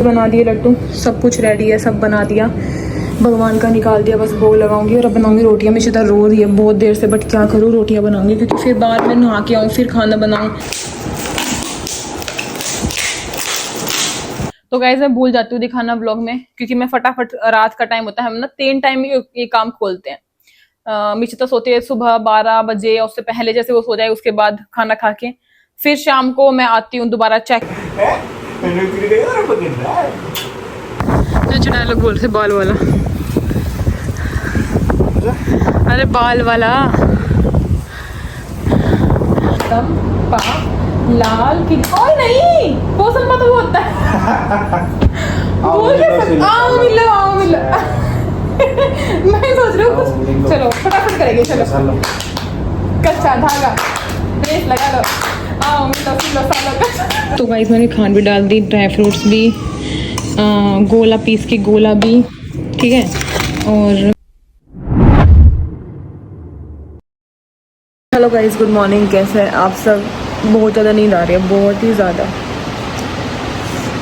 बना दिए लड्डू, सब कुछ रेडी है, सब बना दिया, भगवान का निकाल दिया, बस भोग लगाऊंगी और अब बनाऊंगी रोटियां। मैं इधर रो रही है बहुत देर से, बट क्या करूँ, रोटियां बनाऊंगी क्योंकि फिर बाद में नहा के आऊँ फिर खाना बनाऊँ। तो गाइस मैं भूल जाती हूँ दिखाना व्लॉग में, क्योंकि मैं फटाफट, रात का टाइम होता है, हम ना 3 टाइम में ये काम खोलते हैं। मिचिता सोती है सुबह 12 बजे, और उससे पहले जैसे वो सो जाए उसके बाद खाना खा के फिर शाम को मैं आती हूँ दोबारा चेक। जो डायलॉग बोल रहे बाल वाला, अरे बाल वाला, लाल की और नहीं वो सब मत होता है। बोल के आओ मिलो, आओ मिलो। मैं सोच रही हूँ कुछ, चलो फटाफट करेंगे, चलो कच्चा धागा रेस लगा लो, आओ मिलो मिलो सालो। तो गाइस मैंने खांड भी डाल दी, ड्राई फ्रूट्स भी, गोला पीस के गोला भी, ठीक है। और हेलो गाइस, गुड मॉर्निंग, कैसे हैं आप सब। बहुत ज़्यादा नींद आ रही है, बहुत ही ज़्यादा।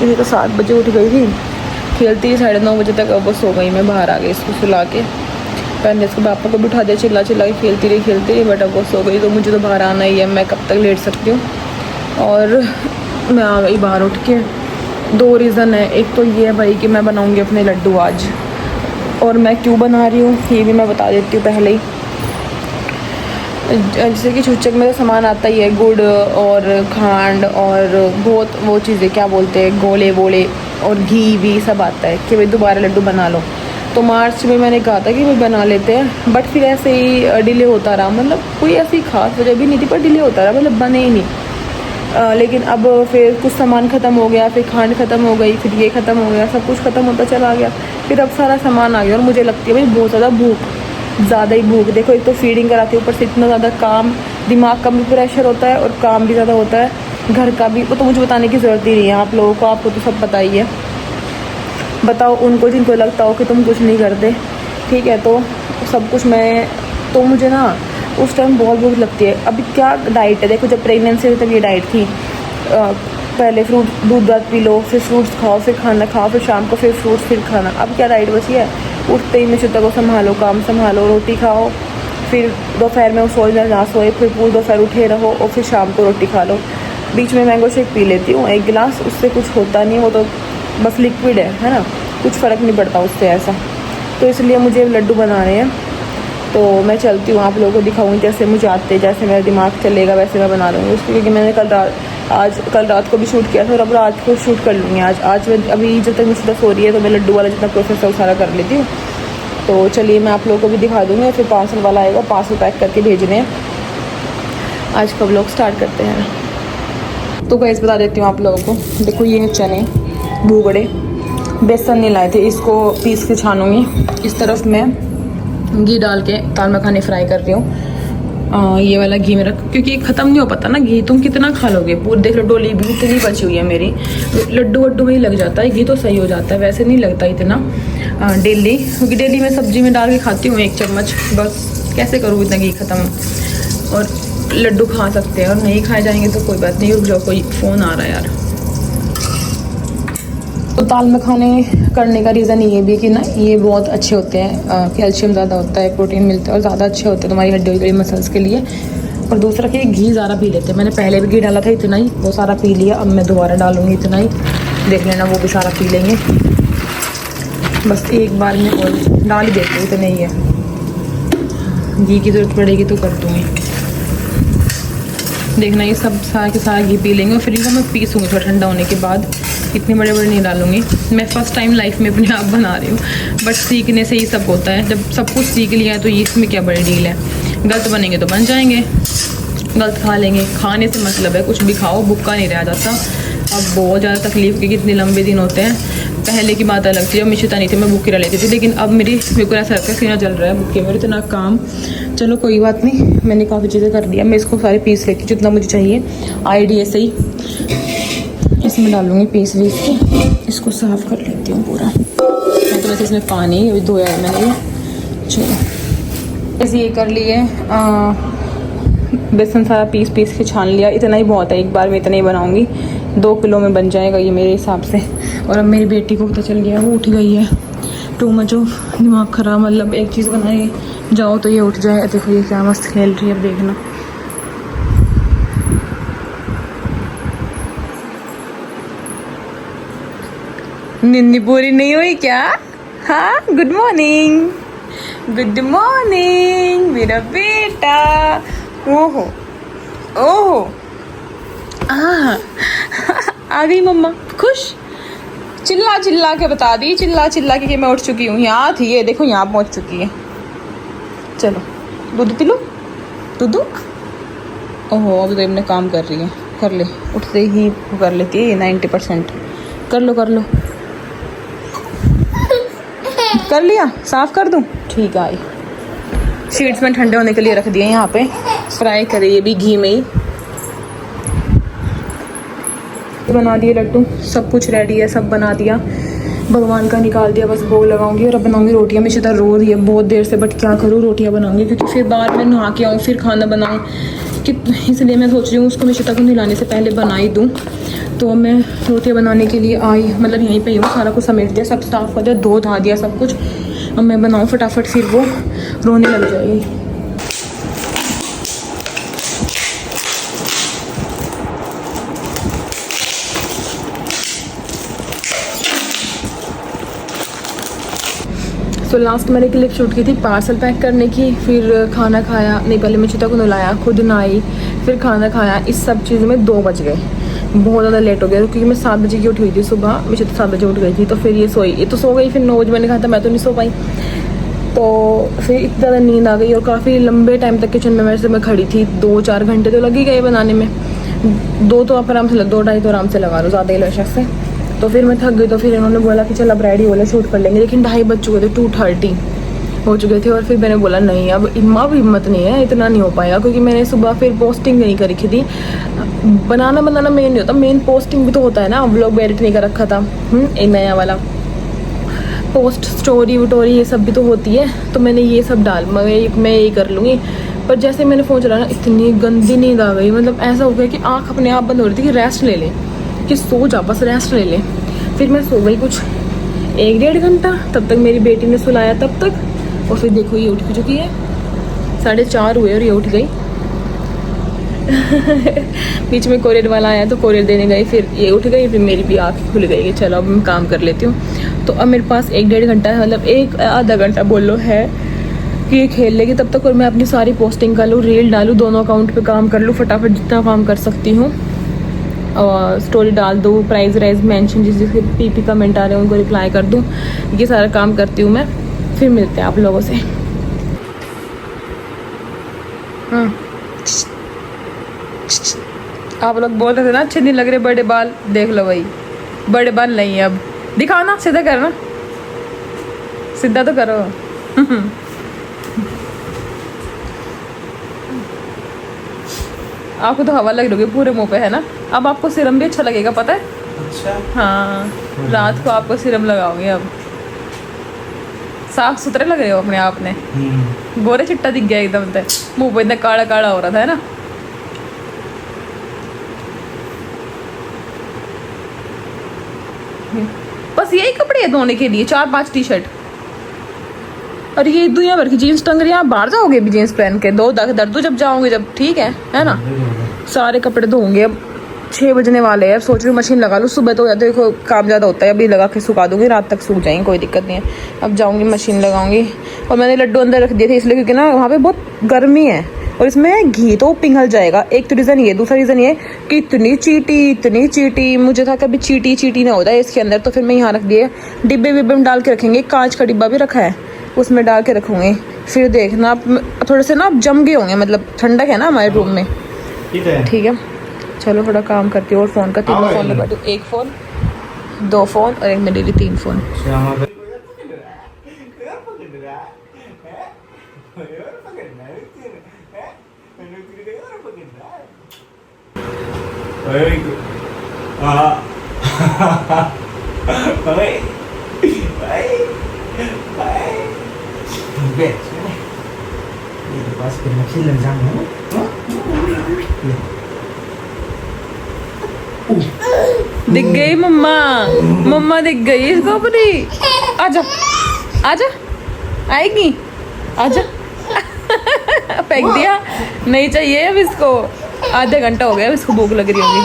मुझे तो 7 बजे उठ गई थी, खेलती 9:30 बजे तक, अब सो गई। मैं बाहर आ गई इसको सुला के, पहले इसके पापा को भी उठा दिया, चिल्ला चिल्ला के खेलती रही, बट अब वो सो गई। तो मुझे तो बाहर आना ही है, मैं कब तक लेट सकती हूँ। और मैं आ गई बाहर उठ के। 2 रीज़न है, एक तो ये है भाई कि मैं बनाऊँगी अपने लड्डू आज, और मैं क्यों बना रही हूँ ये भी मैं बता देती हूँ पहले ही। जैसे कि छुच्चक में तो सामान आता ही है, गुड़ और खांड और बहुत वो चीज़ें क्या बोलते हैं, गोले वोले, और घी भी सब आता है कि भाई दोबारा लड्डू बना लो। तो मार्च में मैंने कहा था कि भाई बना लेते हैं, बट फिर ऐसे ही डिले होता रहा, मतलब कोई ऐसी खास वजह भी नहीं थी, पर डिले होता रहा, मतलब बने ही नहीं। लेकिन अब फिर कुछ सामान ख़त्म हो गया, फिर खांड ख़त्म हो गई, फिर ये ख़त्म हो गया, सब कुछ ख़त्म होता चला गया, फिर अब सारा सामान आ गया। और मुझे लगती है भाई बहुत ज़्यादा ज़्यादा ही भूख, देखो एक तो फीडिंग कराती है, ऊपर से इतना ज़्यादा काम, दिमाग का भी प्रेशर होता है और काम भी ज़्यादा होता है, घर का भी। वो तो मुझे बताने की ज़रूरत ही नहीं है आप लोगों को, आपको तो सब पता ही है। बताओ उनको जिनको लगता हो कि तुम कुछ नहीं करते, ठीक है। तो सब कुछ मैं, तो मुझे ना उस टाइम बहुत भूख लगती है। अभी क्या डाइट है, देखो जब प्रेगनेंसी तब ये डाइट थी, पहले फ्रूट दूध दाद पी लो, फिर फ्रूट्स खाओ, फिर खाना खाओ, फिर शाम को फिर फ्रूट्स, फिर खाना। अब क्या डाइट बची है, उठते ही मिशिता को संभालो, काम संभालो, रोटी खाओ, फिर दोपहर में सोए ना सोए, फिर पूरे दोपहर उठे रहो, और फिर शाम को रोटी खा लो। बीच में मैंगो शेक पी लेती हूँ 1 गिलास, उससे कुछ होता नहीं, वो तो बस लिक्विड है ना, कुछ फ़र्क नहीं पड़ता उससे ऐसा। तो इसलिए मुझे लड्डू बनाने हैं, तो मैं चलती हूँ, आप लोगों को दिखाऊँगी जैसे मुझे आते, जैसे मेरा दिमाग चलेगा वैसे मैं बना लूँगी उसको, क्योंकि मैंने कल रात को भी शूट किया था, और अब रात को शूट कर लूँगी आज मैं अभी जब तक मुझे सो रही है, तो मैं लड्डू वाला जितना प्रोसेस है वो सारा कर लेती हूँ। तो चलिए मैं आप लोगों को भी दिखा दूँगी, और फिर पार्सल वाला आएगा, पार्सल पैक करके भेजने हैं। आज का व्लॉग स्टार्ट करते हैं। तो गाइस बता देती हूँ आप लोगों को, देखो ये चने भूगड़े, बेसन नहीं लाए थे, इसको पीस के छानूँगी। इस तरफ मैं घी डाल के दाल मखानी फ्राई कर रही हूँ। ये वाला घी मेरा, क्योंकि ख़त्म नहीं हो पाता ना घी, तुम कितना खा लोगे, पूरी देख लो डोली भी इतनी बची हुई है मेरी। लड्डू वड्डू में ही लग जाता है घी, तो सही हो जाता है, वैसे नहीं लगता इतना डेली, क्योंकि डेली मैं सब्जी में डाल के खाती हूँ 1 चम्मच, बस कैसे करूँ इतना घी ख़त्म। और लड्डू खा सकते हैं, और नहीं खाए जाएंगे तो कोई बात नहीं। रुक जाओ, कोई फ़ोन आ रहा है यार। तो दाल मखाने करने का रीज़न ये भी कि ना ये बहुत अच्छे होते हैं, कैल्शियम ज़्यादा होता है, प्रोटीन मिलता है, और ज़्यादा अच्छे होते हैं तुम्हारी हड्डी मसल्स के लिए। और दूसरा कि घी ज़्यादा पी लेते हैं, मैंने पहले भी घी डाला था इतना ही, वो सारा पी लिया, अब मैं दोबारा डालूँगी इतना ही, देख लेना वो भी सारा पी लेंगे। बस एक बार में और डाल ही देते, इतना ही है, घी की ज़रूरत पड़ेगी तो कर दूँगी। देखना ये सब सारा के सारा घी पी लेंगे, और फिर इनको मैं पीसूँगी थोड़ा ठंडा होने के बाद, इतने बड़े बड़े नहीं डालूँगी। मैं फ़र्स्ट टाइम लाइफ में अपने आप बना रही हूँ, बट सीखने से ही सब होता है, जब सब कुछ सीख लिया है तो ये इसमें क्या बड़ी डील है। गलत बनेंगे तो बन जाएंगे, गलत खा लेंगे, खाने से मतलब है, कुछ भी खाओ भूखा नहीं रहा जाता। अब बहुत ज़्यादा तकलीफ के कितने लंबे दिन होते हैं, पहले की बात अलग थी, जब मिशिता नहीं थी मैं भूखी रह लेती थी, लेकिन अब मेरे को ऐसा लगता है सीना जल रहा है भूखे, मेरे इतना काम। चलो कोई बात नहीं, मैंने काफ़ी चीज़ें कर दिया, मैं इसको सारे पीस लेती हूँ जितना मुझे चाहिए, आईडी ऐसे ही इसमें डालूँगी पीस के, इसको साफ़ कर लेती हूँ पूरा। मैं तो वैसे इसमें पानी अभी धोया है मैंने, चलो ऐसे ये कर लिए। बेसन सारा पीस के छान लिया, इतना ही बहुत है, एक बार में इतना ही बनाऊँगी, 2 किलो में बन जाएगा ये मेरे हिसाब से। और अब मेरी बेटी को पता चल गया, वो उठ गई है। टू मच ऑफ दिमाग खराब, मतलब एक चीज़ बनाए जाओ तो ये उठ जाए। देखो ये क्या मस्त खेल रही है, अब देखना। निन्नी पूरी नहीं हुई क्या? हाँ, गुड मॉर्निंग, गुड मॉर्निंग मेरा बेटा। ओहो ओहो, आ गई मम्मा, खुश। चिल्ला चिल्ला के बता दी, चिल्ला चिल्ला के कि मैं उठ चुकी हूँ। यहाँ थी ये, देखो यहाँ पहुँच चुकी है। चलो दूध पी लो, दूध। ओहो, अभी तो अपने काम कर रही है, कर ले, उठते ही कर लेती है 90%। कर लो कर लो, कर लिया, साफ कर दूँ? ठीक है, आई। शीट्स में ठंडे होने के लिए रख दिए यहाँ पे, फ्राई करे ये भी घी में ही। बना दिए लड्डू, सब कुछ रेडी है, सब बना दिया, भगवान का निकाल दिया, बस भोग लगाऊंगी। और अब बनाऊंगी रोटियां। मैं सीधा रो रही है बहुत देर से, बट क्या करूँ, रोटियां बनाऊंगी क्योंकि फिर बाद में नहा के आऊँ फिर खाना बनाऊँ कि, इसलिए मैं सोच रही हूँ उसको मिशिता को नहलाने से पहले बना ही दूँ। तो मैं रोटियां बनाने के लिए आई, मतलब यहीं पे ही हूँ। सारा कुछ समेट दिया, सब साफ कर दिया, धो धा दिया सब कुछ। अब मैं बनाऊँ फटाफट, फिर वो रोने लग जाएगी। तो लास्ट मैंने क्लिप शूट की थी पार्सल पैक करने की, फिर खाना खाया, नहीं पहले मैं चिता को नहलाया, खुद नहाई, फिर खाना खाया। इस सब चीज़ में 2 बज गए, बहुत ज़्यादा लेट हो गया क्योंकि मैं 7 बजे की उठी हुई थी सुबह। मैं चिता 7 बजे उठ गई थी, तो फिर ये सोई, ये तो सो गई, फिर 9 बजे मैंने कहा था मैं तो नहीं सो पाई। तो फिर इतनी ज़्यादा नींद आ गई और काफ़ी लंबे टाइम तक किचन में मैं खड़ी थी, 2-4 घंटे तो लग ही गए बनाने में। 2 तो आप आराम से 2-2.5 तो आराम से लगा लो, ज़्यादा ही लो से। तो फिर मैं थक गई, तो फिर इन्होंने बोला कि चल अब रेडी हो ले, शूट कर लेंगे। लेकिन 2:30 बज चुके थे, 2:30 हो चुके थे। और फिर मैंने बोला नहीं, अब हिम्मत नहीं है, इतना नहीं हो पाएगा क्योंकि मैंने सुबह फिर पोस्टिंग नहीं कर रखी थी। बनाना मेन नहीं होता, मेन पोस्टिंग भी तो होता है ना। व्लॉग एडिट नहीं कर रखा था, एक नया वाला पोस्ट, स्टोरी वटोरी ये सब भी तो होती है। तो मैंने ये सब मैं यही कर लूँगी। पर जैसे मैंने फ़ोन चलाया ना, इतनी गंदी नींद आ गई, मतलब ऐसा हो गया कि आँख अपने आप बंद हो रही थी कि रेस्ट ले लें, कि सो जा, बस रेस्ट ले लें। फिर मैं सो गई कुछ 1-1.5 घंटा, तब तक मेरी बेटी ने सुलाया तब तक। और फिर देखो ये उठ चुकी है, 4:30 हुए और ये उठ गई। बीच में कोरियर वाला आया तो कोरियर देने गई, फिर ये उठ गई, फिर मेरी भी आँख खुल गई कि चलो अब मैं काम कर लेती हूँ। तो अब मेरे पास 1-1.5 घंटा है, मतलब 1-आधा घंटा बोलो है कि ये खेल लेगी तब तक। और मैं अपनी सारी पोस्टिंग कर लूँ, रील डालूँ, दोनों अकाउंट पे काम कर लूँ फटाफट, जितना काम कर सकती हूँ। और स्टोरी डाल दूँ, प्राइस राइज मेंशन, जिसके पीपी कमेंट आ रहे हैं उनको रिप्लाई कर दूँ। ये सारा काम करती हूँ मैं। फिर मिलते हैं आप लोगों से। आप लोग बोल रहे थे ना अच्छे नहीं लग रहे बड़े बाल, देख लो भाई, बड़े बाल नहीं है अब। दिखाओ ना, सीधा करो ना, सीधा तो करो। आपको तो हवा लग रही होगी पूरे मुंह पे, है ना। अब आपको सीरम भी अच्छा लगेगा, पता है? अच्छा, हाँ, रात को आपको सीरम लगाओगे। अब साफ सुथरे लग रहे हो अपने आप ने, गोरे चिट्टा दिख गया एकदम से, मुंह पे इतना काला काला हो रहा था, है ना। बस यही कपड़े हैं धोने के लिए, 4-5 टी-शर्ट। और ये दुनिया भर की जीन्स टंग रही है। आप बाहर जाओगे भी जीन्स पहन के, दो दर्द जब जाओगे जब, ठीक है ना। सारे कपड़े धोंगे। अब 6 बजने वाले हैं, अब सोच रही हूँ मशीन लगा लूँ। सुबह तो देखो काम ज़्यादा होता है, अभी लगा के सुखा दूँगी, रात तक सूख जाएंगे, कोई दिक्कत नहीं है। अब जाऊँगी मशीन लगाऊँगी। और मैंने लड्डू अंदर रख दिए थे इसलिए क्योंकि ना वहाँ पे बहुत गर्मी है और इसमें घी तो पिघल जाएगा। एक तो रीज़न ये, दूसरा रीज़न ये कि इतनी चीटी मुझे था कभी चीटी ना होता है इसके अंदर। तो फिर मैं यहाँ रख दिए, डिब्बे विब्बे में डाल के रखेंगे। कांच का डिब्बा भी रखा है, उसमें डाल के रखूँगी। फिर देखना आप थोड़े से ना आप जम गए होंगे, मतलब ठंडक है ना हमारे रूम में, ठीक है। चलो थोड़ा काम करती हूँ। और फ़ोन का 3 फ़ोन लगा दूँ, 1 फ़ोन, 2 फ़ोन और एक मेरे लिए 3 फ़ोन। Lagi दिख गई मम्मा, मम्मा दिख गई इसको अपनी। आजा आजा, आएगी, आजा। फेंक दिया, नहीं चाहिए अब इसको। आधा घंटा हो गया, इसको भूख लग रही होगी।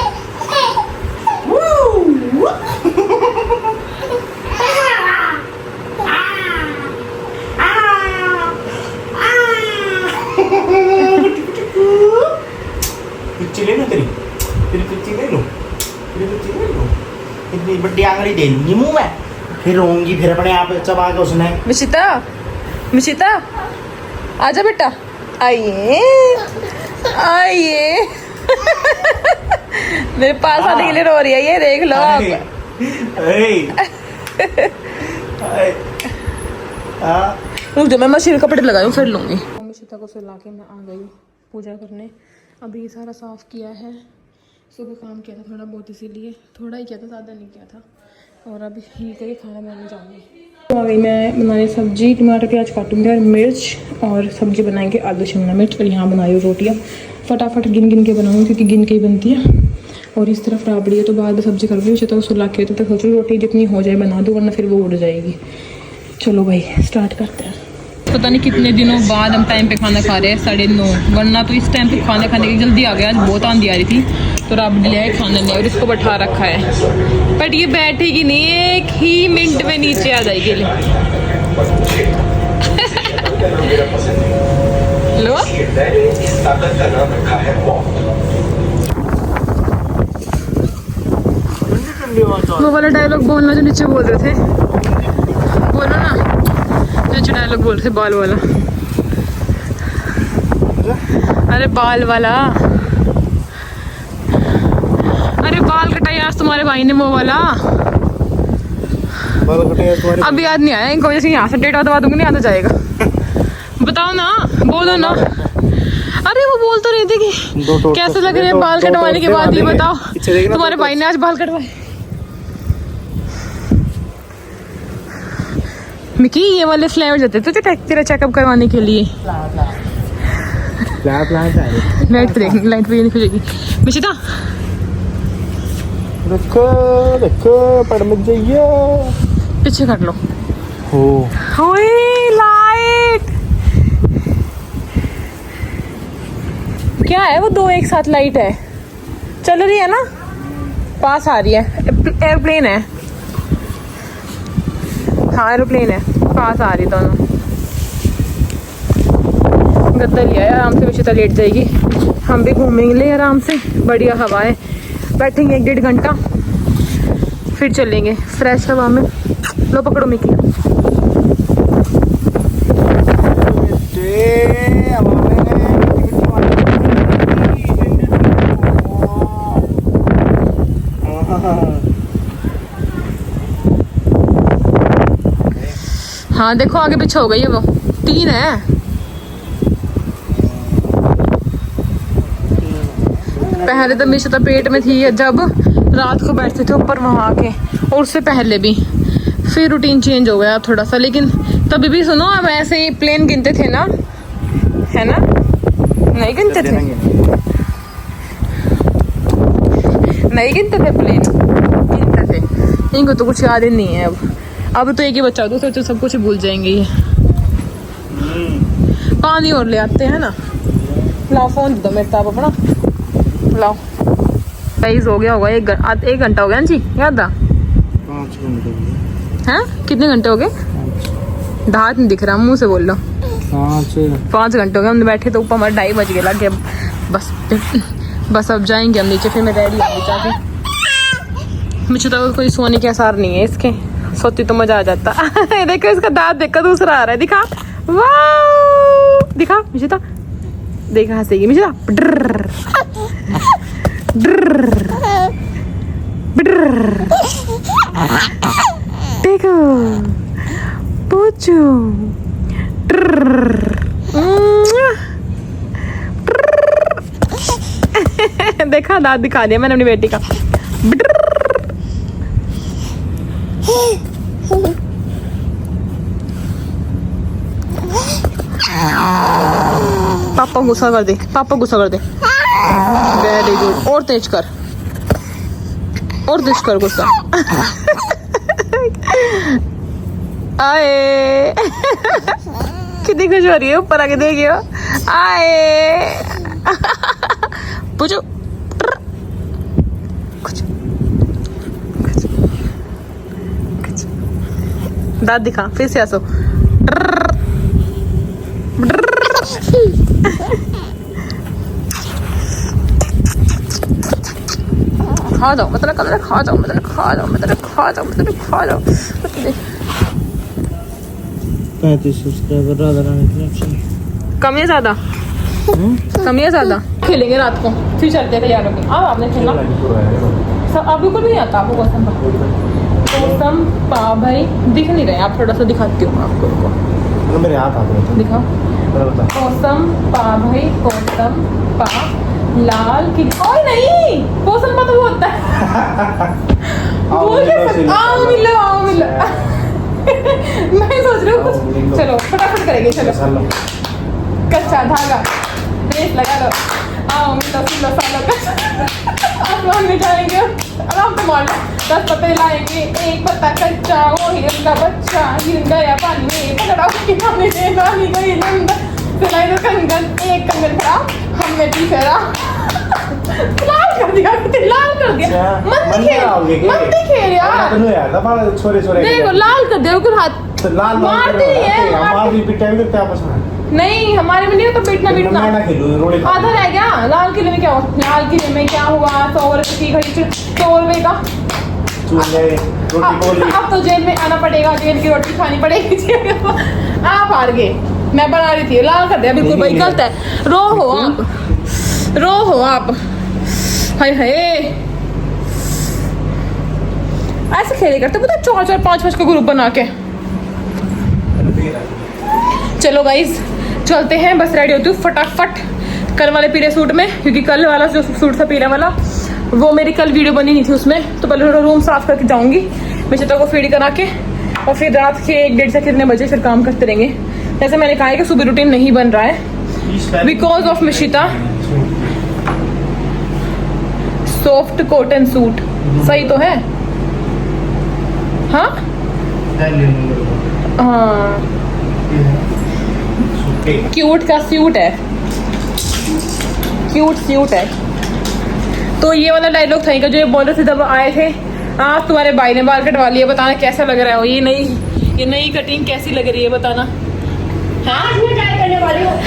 कुच्ची ले लो तेरी कुच्ची ले लो, इतनी बड़ी आंगली दे दूंगी मुंह में, फिर रोऊंगी, फिर अपने आप चबा के उसने। मिशिता, मिशिता आजा बेटा, आइए आइए। मेरे पास आने के लिए रो रही है, ये देख लो आप। रुक जाओ, मैं मशीन कपड़े लगाऊं फिर लूंगी। मिशिता को सुला के मैं आ गई पूजा करने। अभी ये सारा साफ़ किया है, सुबह काम किया था थोड़ा बहुत, इसीलिए थोड़ा ही किया था, ज़्यादा नहीं किया था। और अभी ये करके खाना बनाने जाऊँगी। तो आ गई मैं बनाने सब्जी, टमाटर प्याज काटूंगी और मिर्च, और सब्जी बनाएंगे आलू शिमला मिर्च। और यहाँ बना रही हूँ रोटियाँ, फटाफट गिन गिन के बनाऊँगी क्योंकि गिन के ही बनती है। और इस तरफ राबड़ी है तो बाद में सब्जी कर रही हूँ, तो सुला के तो सोच रही रोटी जितनी हो जाए बना दूँ, वरना फिर वो उड़ जाएगी। चलो भाई स्टार्ट करते हैं। पता नहीं कितने दिनों बाद हम टाइम पे खाना खा रहे हैं, 9:30, वरना तो इस टाइम पे खाना खाने की जल्दी आ गया। आज बहुत आंधी आ रही थी तो राबड़ी ले आए खाने ने, और इसको बैठा रखा है। बट ये बैठेगी नहीं, एक ही मिनट में नीचे आ जाएगी। लो वो वाला डायलॉग बोलना जो नीचे बोल रहे थे, बोलो ना जो डायलॉग बोल रहे थे, बाल वाला। अरे बाल वाला, अरे बाल कटाई आज तुम्हारे भाई ने, वो वाला अभी याद नहीं आया इनको, वजह से यहाँ से डेटा दबा दूंगी, नहीं आता जाएगा। बताओ ना, बोलो ना। अरे वो बोल तो रही थी कि कैसे लग रहे हैं बाल कटवाने के बाद, ये बताओ। तुम्हारे भाई ने आज बाल कटवाए। मिकी ये वाले फ्लेवर जाते तो तेरा चेकअप करवाने के लिए। लाइट पे देख, लाइट पे नहीं खुलेगी। मिशिता देखो देखो, पड़ मत जाइए, पीछे कर लो। हो लाइट क्या है वो, दो एक साथ लाइट है, चल रही है ना, पास आ रही है। एयरप्लेन है, हाँ एरोप्लेन है, पास आ रही दोनों। गद्दा लिया है, आराम से मिशिता लेट जाएगी, हम भी घूमेंगे आराम से, बढ़िया हवा है। बैठेंगे 1-1.5 घंटा, फिर चलेंगे फ्रेश हवा में। लो पकड़ो मिकी। हाँ देखो आगे पीछे हो गई है, वो 3 है। पहले तो मिशिता पेट में थी जब रात को बैठते थे ऊपर वहाँ के, और उससे पहले भी, फिर रूटीन चेंज हो गया थोड़ा सा। लेकिन तभी भी सुनो, अब ऐसे ही प्लेन गिनते थे ना, है ना, नहीं गिनते थे, नहीं गिनते थे प्लेन, गिनते थे। इनको तो कुछ याद ही नहीं है अब तो एक ही बच्चा हो तो सब कुछ भूल जाएंगे ये। पानी और ले आते हैं ना, लाओ फोन दो मेरे ताप अपना, लाओ। गाइस हो गया होगा 1 घंटा हो गया जी, याद था 5 घंटे हैं? कितने घंटे हो गए? दांत नहीं दिख रहा, मुंह से बोल लो। 5 घंटे हो गए हमने बैठे, तो ऊपर हमारा 2:30 बज गए लग गया। बस अब जाएंगे हम नीचे, फिर मैं रेडी होंगी जाके। मुझे तो कोई सोने के आसार नहीं है इसके, सोती तो मजा आ जाता। देखो इसका दांत देखो, दूसरा आ रहा है, दिखा, वाह दिखा मिशिता, देखा हंसेगी मिशिता। देखो पूछो, देखा दांत दिखा दिया मैंने अपनी बेटी का। पापा गुस्सा कर दे, पापा गुस्सा कर दे। वेरी गुड, और तेज कर। और दिश कर गुस्सा। आए कितनी खुश हो रही है, ऊपर आके देखियो। आए पूछो कुछ दांत दिखा, फिर से हंसो। खा जाओ मतलब कलर, खा जाओ मतलब खा जाओ मतलब खा जाओ मतलब खा जाओ। 35 सब्सक्राइबर राधा रानी कलेक्शन। कम या ज्यादा? कम या ज्यादा? खेलेंगे रात को, फिर चलते थे यार। अब आपने खेलना सब, आप बिल्कुल भी नहीं आता आपको कसम कसम पा भाई, दिख नहीं रहे आप, थोड़ा सा दिखाती हूँ आपको, रुको मेरे हाथ आ गए। दिखाओ। कोसम पा भाई, कोसम पा लाल की, ओए नहीं कोसम पा तो वो होता है। बोल कैसे, आओ मिलो आओ मिलो। मैं सोच रही हूँ कुछ, चलो फटाफट करेंगे, चलो कच्चा धागा रेस लगा लो, आओ मिलो सिलो सालो। आसमान में जाएंगे आराम से, मार लो 10 पत्ते लाएंगे, एक पत्ता कच्चा, वो हिरन का बच्चा, हिरन गया पानी में, पकड़ा उसकी नानी ने, नानी गई लंदन, सिलाई दो कंगन, एक कंगन खड़ा, हमने पीछे रहा। लाल कर दिया, लाल कर दिया। मत खेल यार, छोरे देखो लाल कर दिया, बिल्कुल हाथ लाल मारते नहीं है, हमारी पिटाई भी करते आपस में। नहीं हमारे में नहीं होता, पीटना पीटना। मैं ना खेलूं, रोड़े आधा रह गया। लाल किले में क्या हुआ, लाल किले में क्या हुआ, 100 रुपए की घड़ी, 100 रुपए का रोटी बोली। अब तो जेल में आना पड़ेगा, जेल की रोटी खानी पड़ेगी। आप हार गए, मैं बना रही थी। लाल कर दिया बिल्कुल, भाई गलत है। रो हो आप, रो हो आप, हाय हाय ऐसे खेले करते पता, 4-4 5-5 का ग्रुप बना के। चलो गाइस चलते हैं, बस रेडी होती हूँ फटाफट कल वाले पीले सूट में, क्योंकि कल वाला जो सूट था पीला वाला, वो मेरी कल वीडियो बनी नहीं थी उसमें, तो पहले थोड़ा रूम साफ करके जाऊंगी मिश्रिता को फीड करा के, और फिर रात के 1-1:30 से कितने बजे फिर काम करते रहेंगे। जैसे मैंने कहा है कि सुबह रूटीन नहीं बन रहा है बिकॉज ऑफ मिश्रिता। सॉफ्ट कॉटन सूट सही तो है, हाँ हाँ क्यूट का सूट है, क्यूट सूट है। तो ये वाला डायलॉग था जो ये बोल रहे थे जब आए थे, आज तुम्हारे भाई ने बाल कटवा लिया, बताना कैसा लग रहा है। ये नई कटिंग कैसी लग रही है बताना। हाँ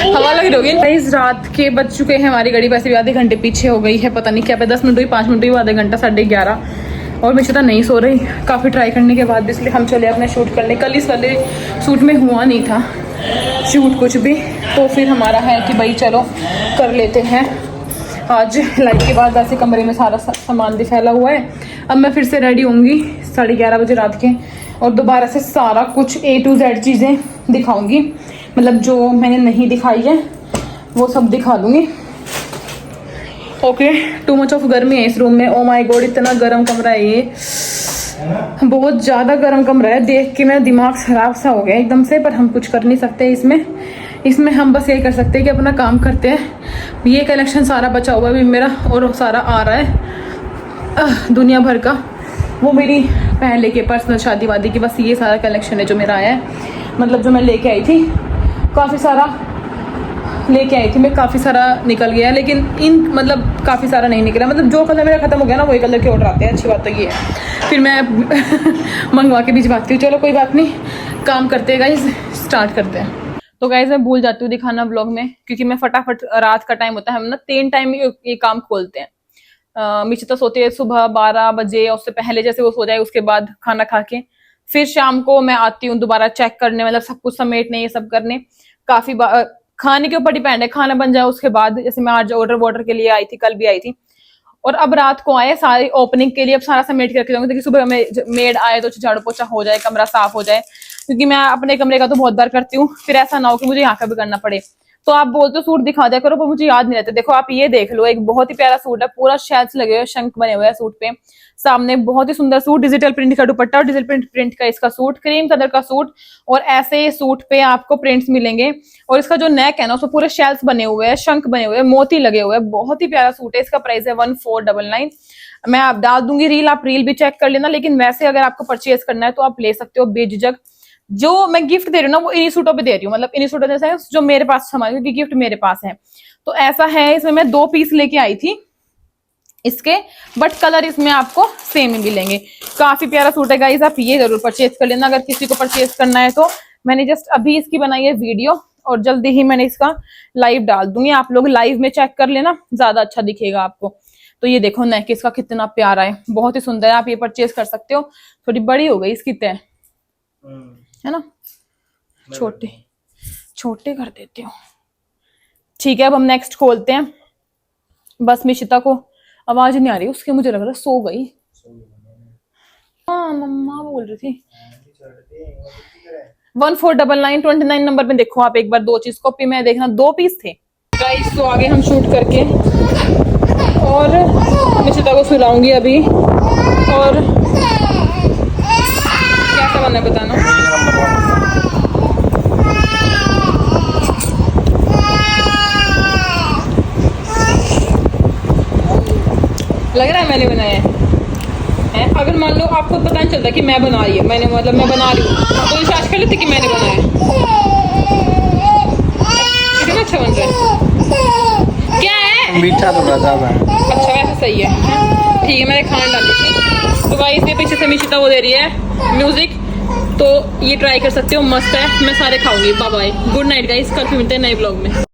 हवा लग रही होगी। इस रात के बज चुके हैं, हमारी गाड़ी वैसे भी आधे घंटे पीछे हो गई है, पता नहीं क्या पे 10 मिनट हुई, 5 मिनट हुई, आधे घंटा 11:30, और मिश्रिता नहीं सो रही काफ़ी ट्राई करने के बाद भी, इसलिए हम चले अपने शूट करने। कल इस वाले शूट में हुआ नहीं था शूट कुछ भी, तो फिर हमारा है कि भाई चलो कर लेते हैं आज। लाइट के बाद वैसे कमरे में सारा सामान भी फैला हुआ है। अब मैं फिर से रेडी होंगी 11:30 बजे रात के, और दोबारा से सारा कुछ A to Z चीज़ें दिखाऊंगी, मतलब जो मैंने नहीं दिखाई है वो सब दिखा दूंगी। ओके टू मच ऑफ गर्मी है इस रूम में, ओ माय गॉड इतना गर्म कमरा है ये, बहुत ज़्यादा गर्म कमरा है। देख के मेरा दिमाग खराब सा हो गया एकदम से, पर हम कुछ कर नहीं सकते इसमें हम बस यही कर सकते हैं कि अपना काम करते हैं। ये कलेक्शन सारा बचा हुआ है अभी मेरा, और सारा आ रहा है दुनिया भर का, वो मेरी पहले के पर्सनल शादी वादी की, बस ये सारा कलेक्शन है जो मेरा आया है, मतलब जो मैं लेके आई थी। काफ़ी सारा लेके आई थी मैं, काफ़ी सारा निकल गया, लेकिन मतलब काफ़ी सारा नहीं निकला, मतलब जो कलर मेरा ख़त्म हो गया ना वही कलर के ऑर्डर आते हैं। अच्छी बात तो ये है, फिर मैं मंगवा के भिजवाती हूँ। चलो कोई बात नहीं, काम करते हैं गाइस, स्टार्ट करते हैं। तो गाइस मैं भूल जाती हूँ दिखाना ब्लॉग में, क्योंकि मैं फटाफट, रात का टाइम होता है, हम ना 3 टाइम ये काम खोलते हैं। मिश्रिता सोती है सुबह 12 बजे, और उससे पहले जैसे वो सो जाए उसके बाद खाना खा के, फिर शाम को मैं आती हूँ दोबारा चेक करने, मतलब सब कुछ समेटने, ये सब करने। काफ़ी खाने के ऊपर डिपेंड है, खाना बन जाए उसके बाद, जैसे मैं आज ऑर्डर के लिए आई थी, कल भी आई थी, और अब रात को आए सारी ओपनिंग के लिए, अब सारा समेट के रख जाऊंगी ताकि सुबह में मेड आए तो झाड़ू पोछा हो जाए, कमरा साफ हो जाए, क्योंकि मैं अपने कमरे का तो बहुत बार करती हूँ, फिर ऐसा ना हो कि मुझे यहाँ का भी करना पड़े। तो आप बोलते हो सूट दिखा दिया करो, पर मुझे याद नहीं रहता। देखो आप ये देख लो, एक बहुत ही प्यारा सूट है, पूरा शेल्स लगे हुए, शंख बने हुए हैं सूट पे। सामने बहुत ही सुंदर सूट, डिजिटल प्रिंट का दुपट्टा और डिजिटल प्रिंट का इसका सूट, क्रीम कलर का सूट, और ऐसे सूट पे आपको प्रिंट्स मिलेंगे। और इसका जो नेक है ना, उसमें पूरे शेल्स बने हुए हैं, शंख बने हुए हैं, मोती लगे हुए हैं, बहुत ही प्यारा सूट है। इसका प्राइस है 1499। मैं आप डाल दूंगी रील, आप रील भी चेक कर लेना। लेकिन वैसे अगर आपको परचेज करना है तो आप ले सकते हो बेझिझक। जो मैं गिफ्ट दे रही हूँ ना, वो इन्हीं सूटों पे दे रही हूँ, मतलब इन्हीं सूटों जैसे जो मेरे पास हमारे, क्योंकि गिफ्ट मेरे पास है। तो ऐसा है, इसमें मैं 2 पीस लेके आई थी इसके, बट कलर इसमें आपको सेम ही मिलेंगे। काफी प्यारा सूट है गाइस, आप ये जरूर परचेज कर लेना अगर किसी को परचेज करना है तो। मैंने जस्ट अभी इसकी बनाई है वीडियो, और जल्दी ही मैंने इसका लाइव डाल दूंगी, आप लोग लाइव में चेक कर लेना, ज्यादा अच्छा दिखेगा आपको। तो ये देखो नेक इसका कितना प्यारा है, बहुत ही सुंदर है, आप ये परचेज कर सकते हो। थोड़ी बड़ी हो गई इसकी तय, है ना, छोटे छोटे कर देते हो। ठीक है, अब हम नेक्स्ट खोलते हैं। बस मिशिता को आवाज नहीं आ रही उसके, मुझे लग रहा है सो गई। हाँ मम्मा बोल रही थी। 1499 29 नंबर में देखो आप एक बार, 2 चीज कॉपी में देखना, 2 पीस थे गाइस। तो आगे हम शूट करके और मिशिता को सुलाऊंगी अभी। और क्या करना है बताना। लग रहा है मैंने बनाया है। अगर मान लो आपको पता नहीं चलता कि मैं बना रही है, मैंने मतलब मैं बना रही हूँ, तो विश्वास कर लेते कि मैंने बनाया है। कितना अच्छा बन रहा है। क्या है, मीठा थोड़ा ज्यादा है। अच्छा वैसे सही है, ठीक है, मैंने खाना डाल दी थी। तो भाई इसके पीछे से मिशिता वो दे रही है म्यूजिक, तो ये ट्राई कर सकते हो, मस्त है। मैं सारे खाऊंगी। Bye bye, good night guys, कल फिर मिलते हैं नए ब्लॉग में।